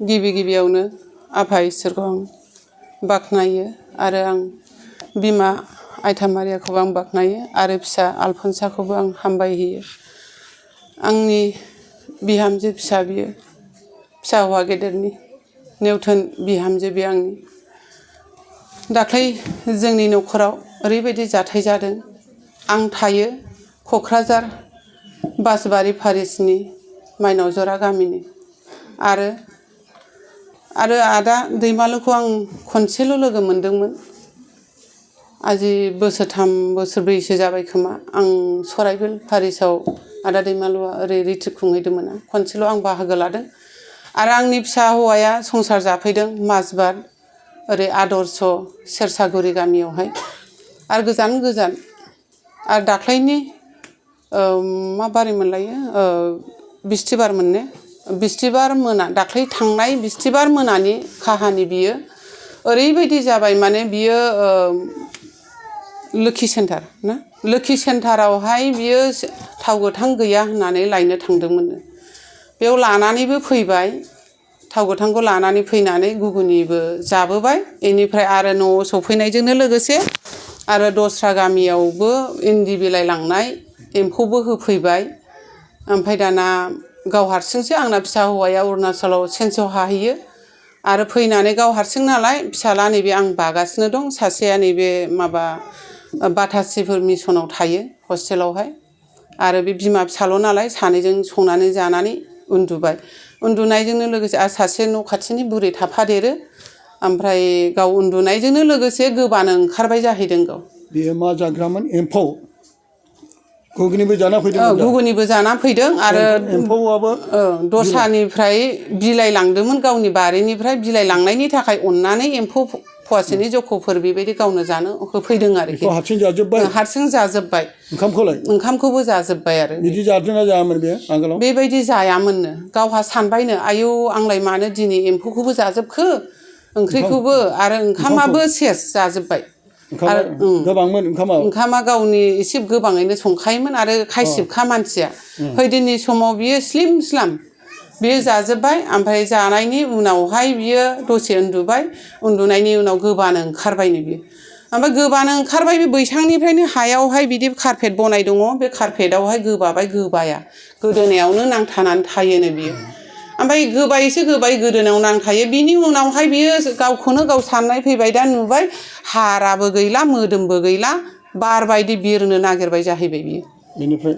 गिबि गिबियावनो आफा इसोरखौ आं बाख्नायो आरो आं बिमा आइथा मारियाखौबो आं बाख्नायो आरो फिसा आलफनसाखौबो आं हामबायहोयो। आंनि बिहामजो फिसा बियो फिसा हौवा गेदेरनि नेवथोन बिहामजो बे आंनि। दाख्लै जोंनि न'खराव ओरैबायदि जाथाय जादों। आं थायो क'क्राझार बासबारि फारिसनि माइनावजरा गामिनि आरो आदा दैमालुखौ आं खनसेल' लोगो मोनदोंमोन। आजि बोसोरथाम बोसोरब्रैसो जाबाय खोमा। आं सराइबिल फारिसाव आदा दैमालुआ ओरै रिट्रिट खुंहैदोंमोन। खनसेल' आं बाहागो लादों आरो आंनि फिसा हौवाया संसार जाफैदों माजबाद ओरै आदर्श सेरसागुरि गामियावहाय आरो गोजान आरो दाख्लैनि मा बारै मोनलायो बिस्थिबार मोनने बिस्थिबार मोना दाख्लै थांनाय बिस्थिबार मोनानि काहानि बियो ओरैबायदि जाबाय माने बियो लोखि सेन्टार ना लोखि सेन्टारावहाय बियो थाव गोथां गैया होननानै लायनो थांदोंमोन। बेयाव लानानैबो फैबाय थाव गोथांखौ लानानै फैनानै गुगुनिबो जाबोबाय बेनिफ्राय आरो न'आव सफैनायजोंनो लोगोसे आरो दस्रा गामियावबो इन्दि बिलाइ लांनाय एम्फौबो होफैबाय। ओमफ्राय दाना गाव हारसिंसो आंना फिसा हौवाया अरुणाचलाव सेन्सआव हाहैयो आरो फैनानै गाव हारसिं नालाय फिसाला नैबे आं बागासिनो दं सासेया नैबे माबा बाथासिफोर मिसनाव थायो हस्टेलावहाय आरो बे बिमा फिसाल' नालाय सानैजों संनानै जानानै उन्दुबाय। उन्दुनायजोंनो लोगोसे आरो सासे न' खाथिनि बुरै थाफादेरो ओमफ्राय गाव उन्दुनायजोंनो लोगोसे गोबानो ओंखारबाय जाहैदों गाव। बेयो मा जाग्रामोन एम्फौ गुगुनिबो जाना फैदों गुगुनिबो जाना फैदों आरो एम्फौआबो दस्रानिफ्राय बिलाइ लांदोंमोन गावनि बारिनिफ्राय बिलाइ लांनायनि थाखाय अननानै एम्फौ फवासेनि जख'फोर बेबायदि गावनो जानो होफैदों आरोखि। हारसिं जाजोब्बाय ओंखामखौबो जाजोब्बाय आरो बिदि जादोंना जायामोन बे आगोलाव बेबायदि जायामोननो। गावहा सानबायनो आयौ आंलाय मानो दिनै एम्फौखौबो जाजोबखो ओंख्रिखौबो आरो ओंखामाबो सेस जाजोब्बाय। ओंखामा गावनि एसे गोबाङैनो संखायोमोन आरो खायसिबखा मानसिया हैदिननि समाव बियो स्लिम स्लाम बियो जाजोब्बाय। ओमफ्राय जानायनि उनावहाय बियो दसे उन्दुबाय उन्दुनायनि उनाव गोबानो ओंखारबायनो बियो ओमफ्राय गोबानो ओंखारबाय बे बैसांनिफ्रायनो हायावहाय बिदि कारपेट बनाय दङ बे कारपेटआवहाय गोबाबाय गोबाया गोदोनायावनो नांथानानै थायोनो बियो। ओमफ्राय गोबायसो गोबाय गोदोनायाव नांथायो बिनि उनावहाय बियो गावखौनो गाव साननाय फैबाय दा नुबाय हाराबो गैला मोदोमबो गैला बार बायदि बिरनो नागिरबाय जाहैबाय बियो। बेनिफ्राय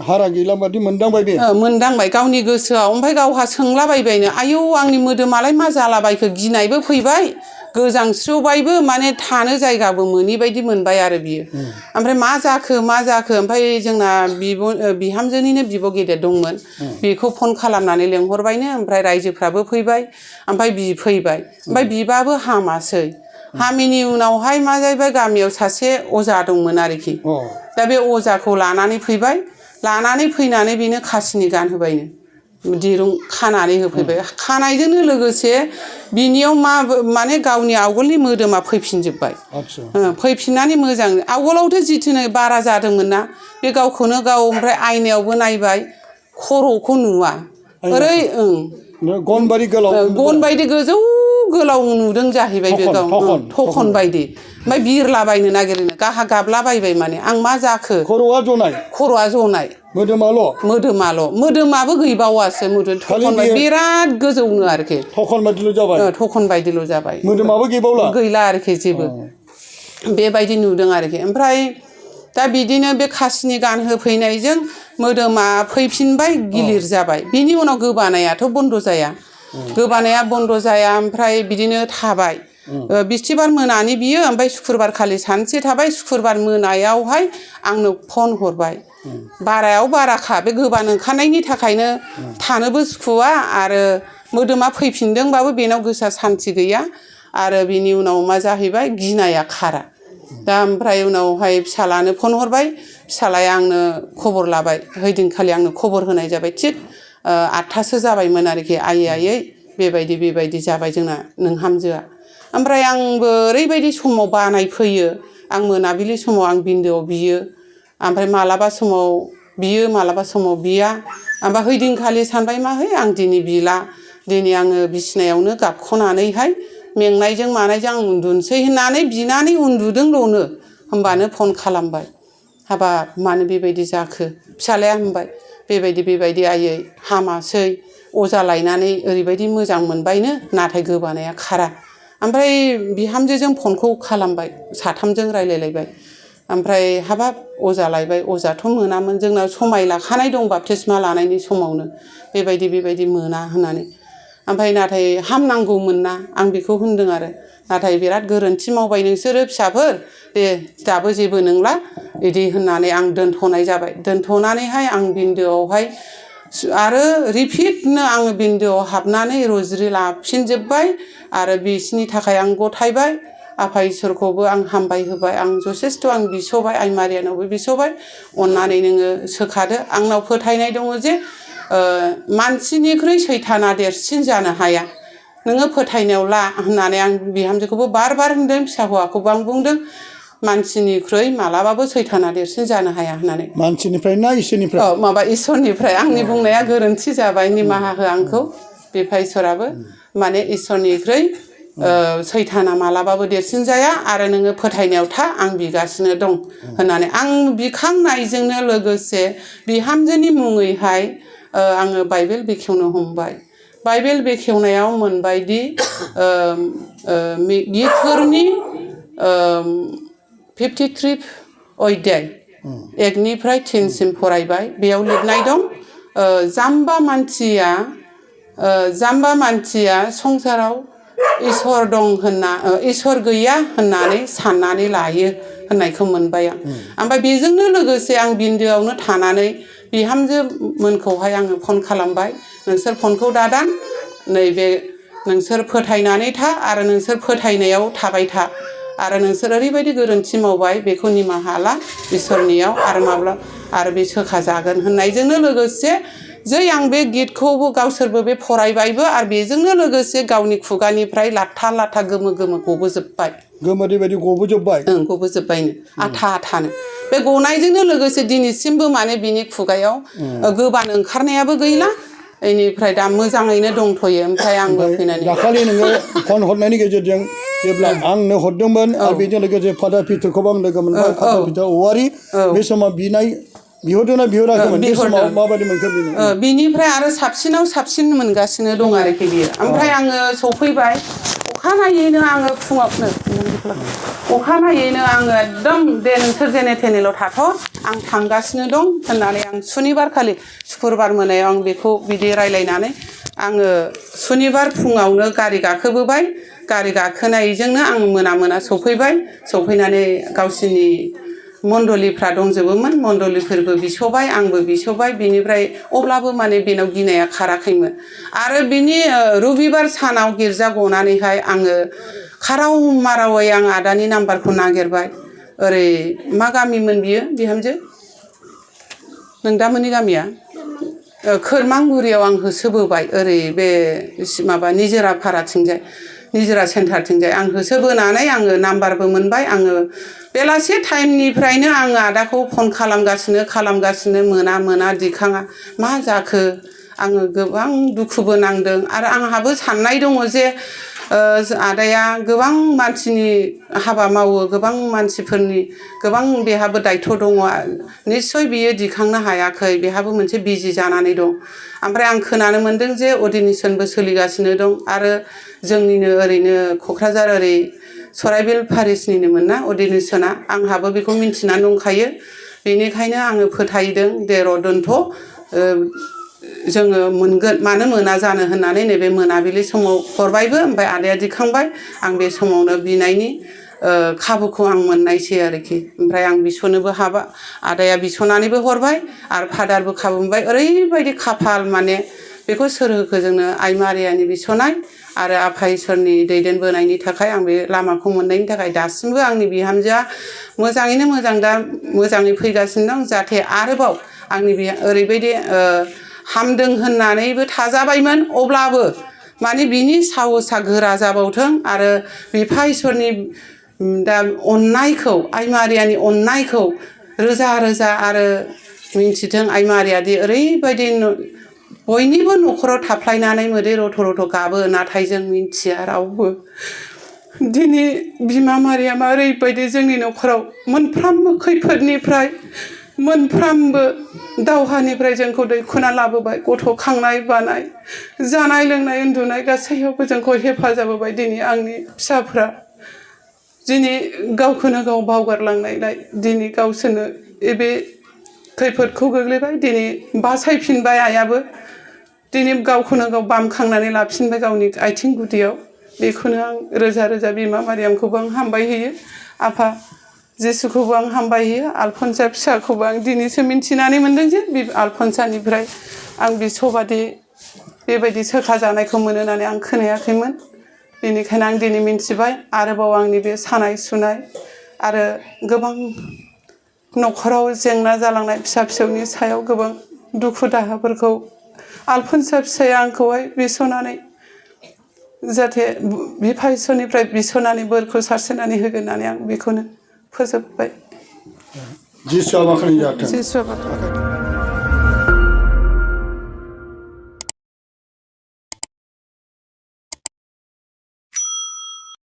हारा गैला बादि मोनदांबाय बे मोनदांबाय गावनि गोसोआव। ओमफ्राय गावहा सोंलाबायबायनो आयौ आंनि मोदोमालाय मा जालाबायखो गिनायबो फैबाय गोजांस्रिवबायबो माने थानो जायगाबो मोनि बायदि मोनबाय आरो बियो। ओमफ्राय मा जाखो ओमफ्राय जोंना बिहामजोनिनो बिब' गेदेर दंमोन बेखौ फन खालामनानै लेंहरबायनो ओमफ्राय रायजोफ्राबो फैबाय ओमफ्राय बिफैबाय ओमफ्राय बिबाबो हामासै। हामिनि उनावहाय मा जाहैबाय गामियाव सासे अजा दंमोन आरोखि। दा बे अजाखौ लानानै फैबाय लानानै फैनानै बेनो खासिनि गानहोबायनो दिरुं खानानै होफैबाय। खानायजोंनो लोगोसे बिनियाव माने गावनि आवगोलनि मोदोमा फैफिनजोब्बाय। फैफिननानै मोजां आवगोलावथ' जिथुनो बारा जादोंमोन ना बे गावखौनो गाव ओमफ्राय आयनायावबो नायबाय खर'खौ नुवा ओरै गन बायदि गोजौ गोलाव नुदों जाहैबाय बे गाव थखन बायदि ओमफ्राय बिरलाबायनो नागिरनो गाहा गाबलाबायबाय माने आं मा जाखो खर'आ जनाय मोदोमाबो गैबावासो बिराद गोजौनो आरोखि थखन बायदिल' जाबाय मोदोमाबो गैला आरोखि जेबो बेबायदि नुदों आरोखि। ओमफ्राय दा बिदिनो बे खासिनि गान होफैनायजों मोदोमा फैफिनबाय गिलिर जाबाय। बिनि उनाव गोबानायाथ' बन्द' जाया ओमफ्राय बिदिनो थाबाय बिस्थिबार मोनानि बियो ओमफ्राय सुक्रुबार खालि सानसे थाबाय सुक्रुबार मोनायावहाय आंनो फन हरबाय। बारायाव बाराखा बे गोबानो ओंखारनायनि थाखायनो थानोबो सुखुवा आरो मोदोमा फैफिनदोंबाबो बेनाव गोसोआ सान्थि गैया आरो बिनि उनाव मा जाहैबाय गिनाया खारा। दा ओमफ्राय उनावहाय फिसालानो फन हरबाय फिसालाया आंनो खबर लाबाय हैदिनखालि आंनो खबर होनाय जाबाय थिग 8थासो जाबायमोन आरोखि आइयै बेबायदि जाबाय जोंना नोंहामजोआ। ओमफ्राय आंबो ओरैबायदि समाव बानाय फैयो आं मोनाबिलि समाव आं बिन्दोआव बियो ओमफ्राय मालाबा समाव बियो मालाबा समाव बिया ओमफ्राय हैदिनखालि सानबाय मा आं दिनै बिला दिनै आङो बिसिनायावनो गाबख'नानैहाय मेंनायजों मानायजों आं उन्दुनोसै होननानै बिनानै उन्दुदोंल'नो होमबानो फन खालामबाय हाबाब मानो बेबायदि जाखो फिसालाया होनबाय बेबायदि आयै हामासै अजा लायनानै ओरैबायदि मोजां मोनबायनो नाथाय गोबानाया खारा ओमफ्राय बिहामजोजों फनखौ खालामबाय साथामजों रायलायलायबाय ओमफ्राय हाबाब अजा लायबाय अजाथ' मोनामोन जोंना समाय लाखानाय दं बाप्तिस्मा लानायनि समावनो बेबायदि मोना होननानै ओमफ्राय नाथाय हामनांगौमोन ना आं बेखौ होनदों आरो नाथाय बिराद गोरोन्थि मावबाय नोंसोरो फिसाफोर दे दाबो जेबो नंला बिदि होननानै आं दोनथ'नाय जाबाय दोनथ'नानैहाय आं बिन्दोआवहाय आरो रिपिटनो आङो बिन्दोआव हाबनानै रज्रि लाफिनजोब्बाय आरो बिसिनि थाखाय आं गथायबाय आफा इसोरखौबो आं हामबाय होबाय आं जथेस्थ' आं बिस'बाय आइ मारियानावबो बिस'बाय अननानै नोङो सोखादो आंनाव फोथायनाय दङ जे मानसिनिख्रुइ सैताना देरसिन जानो हाया नोङो फोथायनायाव ला होननानै आं बिहामजोखौबो बार होनदों फिसा हौवाखौबो आं बुंदों मानसिनिख्रुइ मालाबाबो सैताना देरसिन जानो हाया होननानै मानसिनिफ्राय ना इसोरनिफ्राय माबा इसोरनिफ्राय आंनि बुंनाया गोरोन्थि जाबाय निमाहा हो आंखौ बिफा इसोराबो माने इसोरनिख्रुइ सैताना मालाबाबो देरसिन जाया आरो नोङो फोथायनायाव था आं बिगासिनो दं होननानै आं बिखांनायजोंनो लोगोसे बिहामजोनि मुङैहाय आङो बाइबेल बेखेवनो हमबाय बाइबेल बेखेवनायाव मोनबायदि गितफोरनि 53 अध्याय 1निफ्राय 10सिम फरायबाय बेयाव लिरनाय दं जाम्बा मानसिया संसाराव इसोर दं होनना इसोर गैया होननानै साननानै लायो होननायखौ मोनबाय आं ओमफ्राय बेजोंनो लोगोसे आं बिन्दोआवनो थानानै बिहामजो मोनखौहाय आङो फन खालामबाय नोंसोर फनखौ दादान नैबे नोंसोर फोथायनानै था आरो नोंसोर फोथायनायाव थाबाय था आरो नोंसोर ओरैबायदि गोरोन्थि मावबाय बेखौ निमाहा ला इसोरनियाव आरो बे सोखा जागोन होननायजोंनो लोगोसे जै आं बे गितखौबो गावसोरबो बे फरायबायबो आरो बेजोंनो लोगोसे गावनि खुगानिफ्राय लाथा गोमो गबोजोबबाय गोमोरैबायदि गबोजोबबायनो आथानो बे गनायजोंनो लोगोसे दिनैसिमबो माने बिनि खुगायाव गोबान ओंखारनायाबो गैला बेनिफ्राय दा मोजाङैनो दंथ'यो ओमफ्राय आंबो फैनानै दाखालि नोङो फन हरनायनि गेजेरजों जेब्ला आंनो हरदोंमोन आरो बेजों लोगोसे फादार पिटारखौबो आं लोगो मोनबाय फादार पिटार औवारि बे समाव बिहरदोंना बिहराखैमोन बे समाव माबायदि मोनखो बिनिफ्राय आरो साबसिन मोनगासिनो दं आरोखि बियो ओमफ्राय आङो सफैबाय अखानायैनो आङो फुङावनो एकदम दे नोंसोर जेने थेनेल' थाथ' आं थांगासिनो दं होननानै आं सुनिबार खालि शुक्रुबार मोनायाव आं बेखौ बिदि रायलायनानै आङो सुनिबार फुङावनो गारि गाखोबोबाय गारि गाखोनायजोंनो आं मोना सफैबाय सफैनानै गावसिनि मण्डलिफ्रा दंजोबोमोन मण्डलिफोरबो बिस'बाय आंबो बिस'बाय बिनिफ्राय अब्लाबो माने बेनाव गिनाया खाराखैमोन आरो बिनि रबिबार सानाव गिर्जा गनानैहाय आङो खाराव मारावै आं आदानि नाम्बारखौ नागिरबाय ओरै मा गामिमोन बियो बिहामजो नोंदामोननि गामिया खोरमांगुरियाव आं होसोबोबाय ओरै बे माबा निजोरा फाराथिंजाय निजोरा सेन्टारथिंजाय आं होसोबोनानै आङो नाम्बारबो मोनबाय आङो बेलासे टाइमनिफ्रायनो आङो आदाखौ फन खालामगासिनो मोना दिखाङा मा जाखो आङो गोबां दुखुबो नांदों आरो आंहाबो साननाय दङ जे आदाया गोबां मानसिनि हाबा मावो गोबां मानसिफोरनि गोबां बेहाबो दायथ' दङ निस्सय बियो दिखांनो हायाखै बेहाबो मोनसे बिजि जानानै दं ओमफ्राय आं खोनानो मोनदों जे अर्डिनेसनबो सोलिगासिनो दं आरो जोंनिनो ओरैनो क'क्राझार ओरै सराइबिल पारिसनिनोमोन ना अर्डिनेसना आंहाबो बेखौ मिन्थिनानै दंखायो बेनिखायनो आङो फोथायदों दे र' दोनथ' जोङो मोनगोन मानो मोना जानो होननानै नैबे मोनाबिलि समाव हरबायबो ओमफ्राय आदाया दिखांबाय आं बे समावनो बिनायनि खाबुखौ आं मोननायसै आरोखि ओमफ्राय आं बिस'नोबो हाबा आदाया बिस'नानैबो हरबाय आरो फादारबो खाबु मोनबाय ओरैबायदि खाफाल माने बेखौ सोर होखो जोंनो आइ मारियानि बिस'नाय आरो आफा इसोरनि दैदेनबोनायनि थाखाय आं बे लामाखौ मोननायनि थाखाय दासिमबो आंनि बिहामजोआ मोजाङैनो मोजां दा मोजाङै फैगासिनो दं जाहाथे आरोबाव आंनि ओरैबायदि हामदों होननानैबो थाजाबायमोन अब्लाबो माने बिनि साहसआ गोरा जाबावथों आरो बिफा इसोरनि दा अननायखौ आइ मारियानि अननायखौ रोजा आरो मिन्थिथों आइ मारियादि ओरैबायदि बयनिबो न'खराव थाफ्लायनानै मोदै रथ' रथ' गाबो नाथाय जों मिन्थिया रावबो दिनै बिमा मारियामा ओरैबायदि जोंनि न'खराव मोनफ्रोमबो खैफोदनिफ्राय मोनफ्रोमबो दावहानिफ्राय जोंखौ दैखोना लाबोबाय गथ' खांनाय बानाय जानाय लोंनाय उन्दुनाय गासैयावबो जोंखौ हेफाजाब होबाय दिनै आंनि फिसाफ्रा दिनै गावखौनो गाव बावगारलांनायलाय दिनै गावसोरनो बे खैफोदखौ गोग्लैबाय दिनै बासायफिनबाय आइयाबो दिनै गावखौनो गाव बामखांनानै लाफिनबाय गावनि आथिं गुदियाव बेखौनो आं रोजा रोजा बिमा मारियामखौबो आं हामबाय होयो आफा जिसुखौबो आं हामबाय होयो आलफनसा फिसाखौबो आं दिनैसो मिन्थिनानै मोनदों जे बे आलफनसानिफ्राय आं बिसबादि बेबायदि सोखा जानायखौ मोनो होननानै आं खोनायाखैमोन बेनिखायनो आं दिनै मिन्थिबाय आरोबाव आंनि बे सानाय सुनाय आरो गोबां न'खराव जेंना जालांनाय फिसा फिसौनि सायाव गोबां दुखु दाहाफोरखौ आलफनसा फिसाया आंखौहाय बिस'नानै जाहाथे बिफा इसोरनिफ्राय बिस'नानै बोरखौ सारस्रिनानै होगोन होननानै आं बेखौनो फोजोबबाय जिसुआ बाख्नाय जाथों जिसुआ बाख्नाय